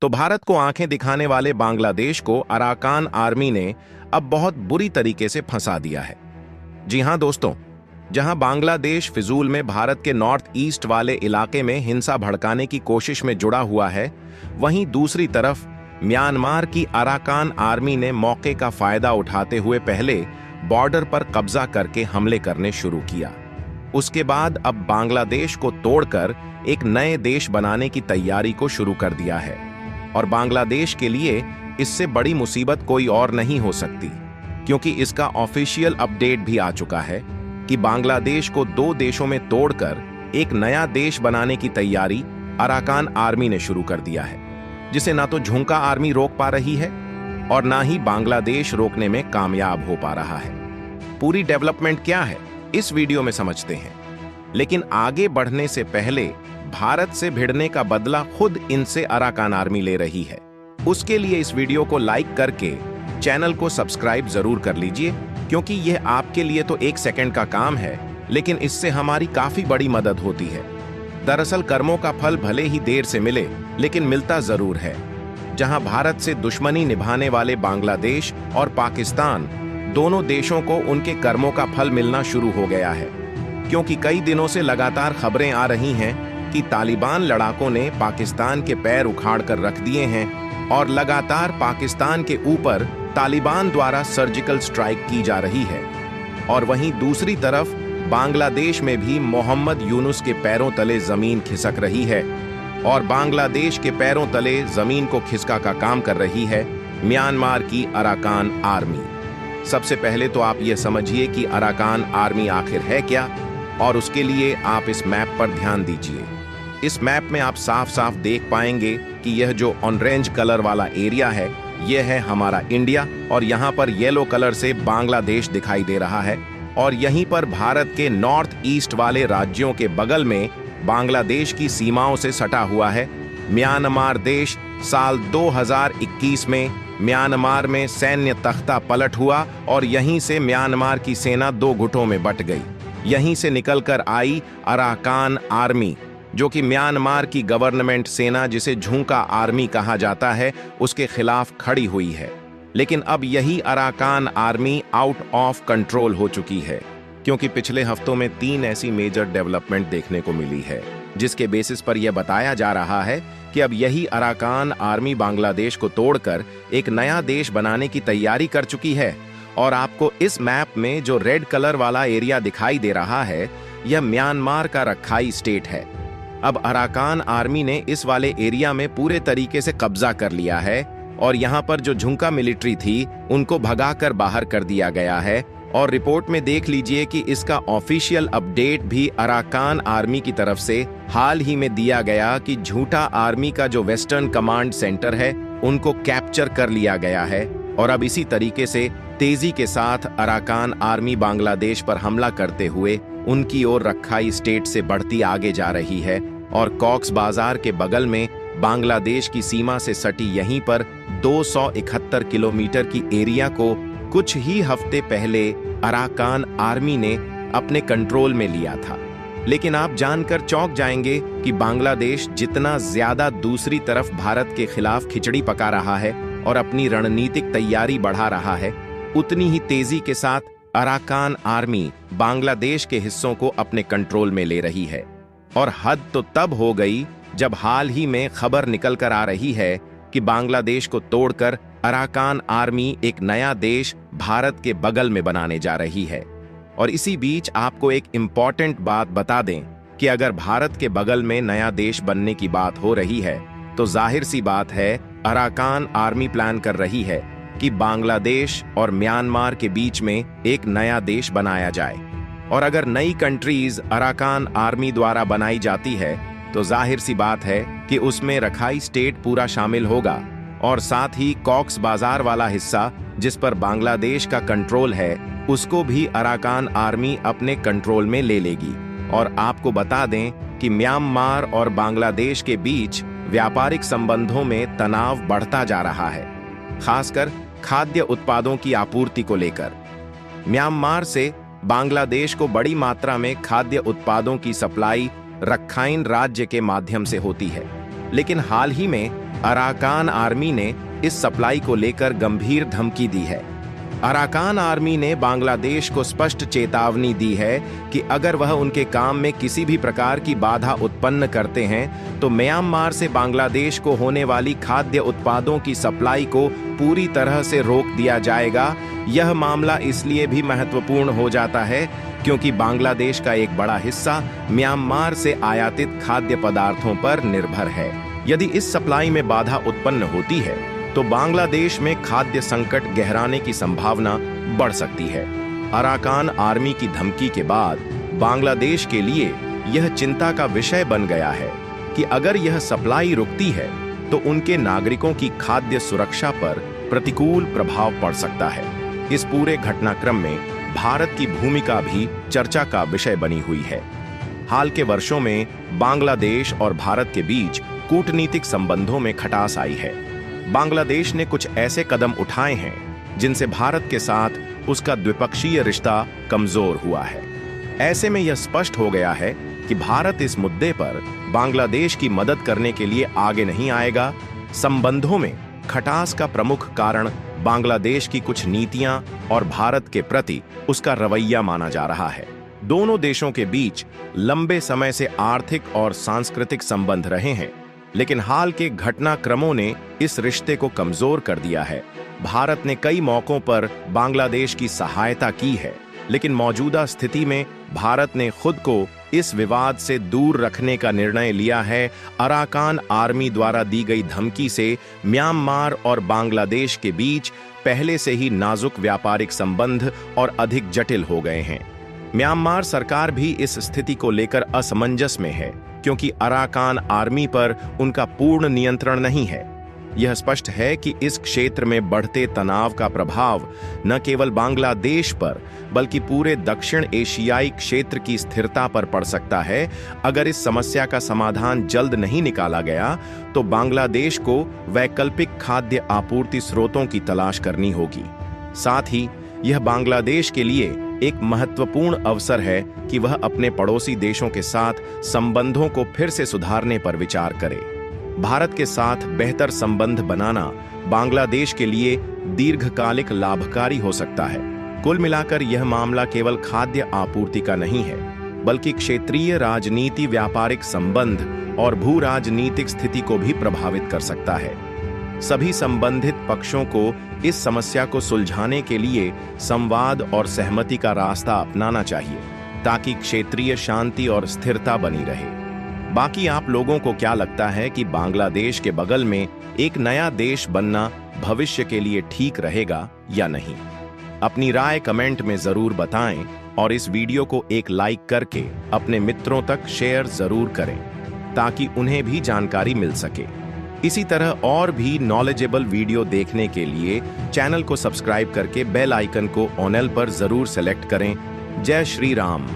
तो भारत को आंखें दिखाने वाले बांग्लादेश को अराकान आर्मी ने अब बहुत बुरी तरीके से फंसा दिया है। जी हां दोस्तों, जहां बांग्लादेश फिजूल में भारत के नॉर्थ ईस्ट वाले इलाके में हिंसा भड़काने की कोशिश में जुड़ा हुआ है, वहीं दूसरी तरफ म्यांमार की अराकान आर्मी ने मौके का फायदा उठाते हुए पहले बॉर्डर पर कब्जा करके हमले करने शुरू किया। उसके बाद अब बांग्लादेश को तोड़कर एक नए देश बनाने की तैयारी को शुरू कर दिया है। और बांग्लादेश के लिए इससे बड़ी मुसीबत कोई और नहीं हो सकती, क्योंकि इसका ऑफिशियल अपडेट भी आ चुका है कि बांग्लादेश को दो देशों में तोड़कर एक नया देश बनाने की तैयारी अराकान आर्मी ने शुरू कर दिया है, जिसे ना तो झुंका आर्मी रोक पा रही है और ना ही बांग्लादेश रोकने में कामयाब हो पा रहा है। पूरी डेवलपमेंट क्या है इस वीडियो में समझते हैं, लेकिन आगे बढ़ने से पहले भारत से भिड़ने का बदला खुद इनसे अराकान आर्मी ले रही है। उसके लिए इस वीडियो को लाइक करके चैनल को सब्सक्राइब जरूर कर लीजिए, क्योंकि यह आपके लिए तो 1 सेकंड का काम है, लेकिन इससे हमारी काफी बड़ी मदद होती है। दरअसल कर्मों का फल भले ही देर से मिले, लेकिन मिलता जरूर है। जहां भारत से दुश्मनी निभाने वाले बांग्लादेश और पाकिस्तान दोनों देशों को उनके कर्मों का फल मिलना शुरू हो गया है, क्योंकि कई दिनों से लगातार खबरें आ रही हैं कि तालिबान लड़ाकों ने पाकिस्तान के पैर उखाड़ कर रख दिए हैं और लगातार पाकिस्तान के ऊपर तालिबान द्वारा सर्जिकल स्ट्राइक की जा रही है। और वहीं दूसरी तरफ बांग्लादेश में भी मोहम्मद यूनुस के पैरों तले जमीन खिसक रही है और बांग्लादेश के पैरों तले जमीन को खिसका का काम कर रही है म्यांमार की अराकान आर्मी। सबसे पहले तो आप ये समझिए कि अराकान आर्मी आखिर है क्या, और उसके लिए आप इस मैप पर ध्यान दीजिए। इस मैप में आप साफ साफ देख पाएंगे कि यह जो ऑरेंज कलर वाला एरिया है, यह है हमारा इंडिया, और यहाँ पर येलो कलर से बांग्लादेश दिखाई दे रहा है। और यहीं पर भारत के नॉर्थ ईस्ट वाले राज्यों के बगल में बांग्लादेश की सीमाओं से सटा हुआ है म्यांमार देश। साल 2021 में म्यांमार में सैन्य तख्ता पलट हुआ और यहीं से म्यांमार की सेना 2 गुटों में बट गई। यहीं से निकलकर आई अराकान आर्मी, जो कि म्यांमार की गवर्नमेंट सेना, जिसे झुंका आर्मी कहा जाता है, उसके खिलाफ खड़ी हुई है। लेकिन अब यही Arakan army out of control हो चुकी है, क्योंकि पिछले हफ्तों में 3 ऐसी मेजर डेवलपमेंट देखने को मिली है, जिसके बेसिस पर यह बताया जा रहा है कि अब यही अराकान आर्मी बांग्लादेश को तोड़कर एक नया देश बनाने की तैयारी कर चुकी है। और आपको इस मैप में जो रेड कलर वाला एरिया दिखाई दे रहा है, यह म्यांमार का रखाई स्टेट है। अब अराकान आर्मी ने इस वाले एरिया में पूरे तरीके से कब्जा कर लिया है और यहाँ पर जो झुंका मिलिट्री थी, उनको भगाकर बाहर कर दिया गया है। और रिपोर्ट में देख लीजिए कि इसका ऑफिशियल अपडेट भी अराकान आर्मी की तरफ से हाल ही में दिया गया कि झूठा आर्मी का जो वेस्टर्न कमांड सेंटर है, उनको कैप्चर कर लिया गया है। और अब इसी तरीके से तेजी के साथ अराकान आर्मी बांग्लादेश पर हमला करते हुए उनकी ओर रखाई स्टेट से बढ़ती आगे जा रही है। और कॉक्स बाजार के बगल में बांग्लादेश की सीमा से सटी यहीं पर 271 किलोमीटर की एरिया को कुछ ही हफ्ते पहले अराकान आर्मी ने अपने कंट्रोल में लिया था। लेकिन आप जानकर चौंक जाएंगे कि बांग्लादेश जितना ज्यादा दूसरी तरफ भारत के खिलाफ खिचड़ी पका रहा है और अपनी रणनीतिक तैयारी बढ़ा रहा है, उतनी ही तेजी के साथ अराकान आर्मी बांग्लादेश के हिस्सों को अपने कंट्रोल में ले रही है। और हद तो तब हो गई जब हाल ही में खबर निकल कर आ रही है कि बांग्लादेश को तोड़कर अराकान आर्मी एक नया देश भारत के बगल में बनाने जा रही है। और इसी बीच आपको एक इम्पॉर्टेंट बात बता दें कि अगर भारत के बगल में नया देश बनने की बात हो रही है, तो जाहिर सी बात है अराकान आर्मी प्लान कर रही है कि बांग्लादेश और म्यांमार के बीच में एक नया देश बनाया जाए। और अगर नई कंट्रीज अराकान आर्मी द्वारा बनाई जाती है, तो जाहिर सी बात है कि उसमें रखाई स्टेट पूरा शामिल होगा और साथ ही कॉक्स बाजार वाला हिस्सा, जिस पर बांग्लादेश का कंट्रोल है, उसको भी अराकान आर्मी अपने कंट्रोल में ले लेगी। और आपको बता दें कि म्यांमार और बांग्लादेश के बीच व्यापारिक संबंधों में तनाव बढ़ता जा रहा है, खासकर खाद्य उत्पादों की आपूर्ति को लेकर। म्यांमार से बांग्लादेश को बड़ी मात्रा में खाद्य उत्पादों की सप्लाई रखाइन राज्य के माध्यम से होती है, लेकिन हाल ही में अराकान आर्मी ने इस सप्लाई को लेकर गंभीर धमकी दी है। अराकान आर्मी ने बांग्लादेश को स्पष्ट चेतावनी दी है कि अगर वह उनके काम में किसी भी प्रकार की बाधा उत्पन्न करते हैं तो म्यांमार से बांग्लादेश को होने वाली खाद्य उत्पादों की सप्लाई को पूरी तरह से रोक दिया जाएगा। यह मामला इसलिए भी महत्वपूर्ण हो जाता है क्योंकि बांग्लादेश का एक बड़ा हिस्सा म्यांमार से आयातित खाद्य पदार्थों पर निर्भर है। यदि इस सप्लाई में बाधा उत्पन्न होती है तो बांग्लादेश में खाद्य संकट गहराने की संभावना बढ़ सकती है। अराकान आर्मी की धमकी के बाद बांग्लादेश के लिए यह चिंता का विषय बन गया है कि अगर यह सप्लाई रुकती है तो उनके नागरिकों की खाद्य सुरक्षा पर प्रतिकूल प्रभाव पड़ सकता है। इस पूरे घटनाक्रम में भारत की भूमिका भी चर्चा का विषय बनी हुई है। हाल के वर्षों में बांग्लादेश और भारत के बीच कूटनीतिक संबंधों में खटास आई है। बांग्लादेश ने कुछ ऐसे कदम उठाए हैं जिनसे भारत के साथ उसका द्विपक्षीय रिश्ता कमजोर हुआ है। ऐसे में यह स्पष्ट हो गया है कि भारत इस मुद्दे पर बांग्लादेश की मदद करने के लिए आगे नहीं आएगा। संबंधों में खटास का प्रमुख कारण बांग्लादेश की कुछ नीतियां और भारत के प्रति उसका रवैया माना जा रहा है। दोनों देशों के बीच लंबे समय से आर्थिक और सांस्कृतिक संबंध रहे हैं, लेकिन हाल के घटनाक्रमों ने इस रिश्ते को कमजोर कर दिया है। भारत ने कई मौकों पर बांग्लादेश की सहायता की है, लेकिन मौजूदा स्थिति में भारत ने खुद को इस विवाद से दूर रखने का निर्णय लिया है। अराकान आर्मी द्वारा दी गई धमकी से म्यांमार और बांग्लादेश के बीच पहले से ही नाजुक व्यापारिक संबंध और अधिक जटिल हो गए हैं। म्यांमार सरकार भी इस स्थिति को लेकर असमंजस में है क्योंकि अराकान आर्मी पर उनका पूर्ण नियंत्रण नहीं है। यह स्पष्ट है कि इस क्षेत्र में बढ़ते तनाव का प्रभाव न केवल बांग्लादेश पर बल्कि पूरे दक्षिण एशियाई क्षेत्र की स्थिरता पर पड़ सकता है। अगर इस समस्या का समाधान जल्द नहीं निकाला गया तो बांग्लादेश को वैकल्पिक खाद्य आपूर्ति स्रोतों की तलाश करनी होगी। साथ ही यह बांग्लादेश के लिए एक महत्वपूर्ण अवसर है कि वह अपने पड़ोसी देशों के साथ संबंधों को फिर से सुधारने पर विचार करे। भारत के साथ बेहतर संबंध बनाना बांग्लादेश के लिए दीर्घकालिक लाभकारी हो सकता है। कुल मिलाकर यह मामला केवल खाद्य आपूर्ति का नहीं है, बल्कि क्षेत्रीय राजनीति, व्यापारिक संबंध और भू राजनीतिक स्थिति को भी प्रभावित कर सकता है। सभी संबंधित पक्षों को इस समस्या को सुलझाने के लिए संवाद और सहमति का रास्ता अपनाना चाहिए ताकि क्षेत्रीय शांति और स्थिरता बनी रहे। बाकी आप लोगों को क्या लगता है कि बांग्लादेश के बगल में एक नया देश बनना भविष्य के लिए ठीक रहेगा या नहीं? अपनी राय कमेंट में जरूर बताएं और इस वीडियो को एक लाइक करके अपने मित्रों तक शेयर जरूर करें ताकि उन्हें भी जानकारी मिल सके। इसी तरह और भी नॉलेजेबल वीडियो देखने के लिए चैनल को सब्सक्राइब करके बेल आइकन को ऑल पर जरूर सेलेक्ट करें। जय श्री राम।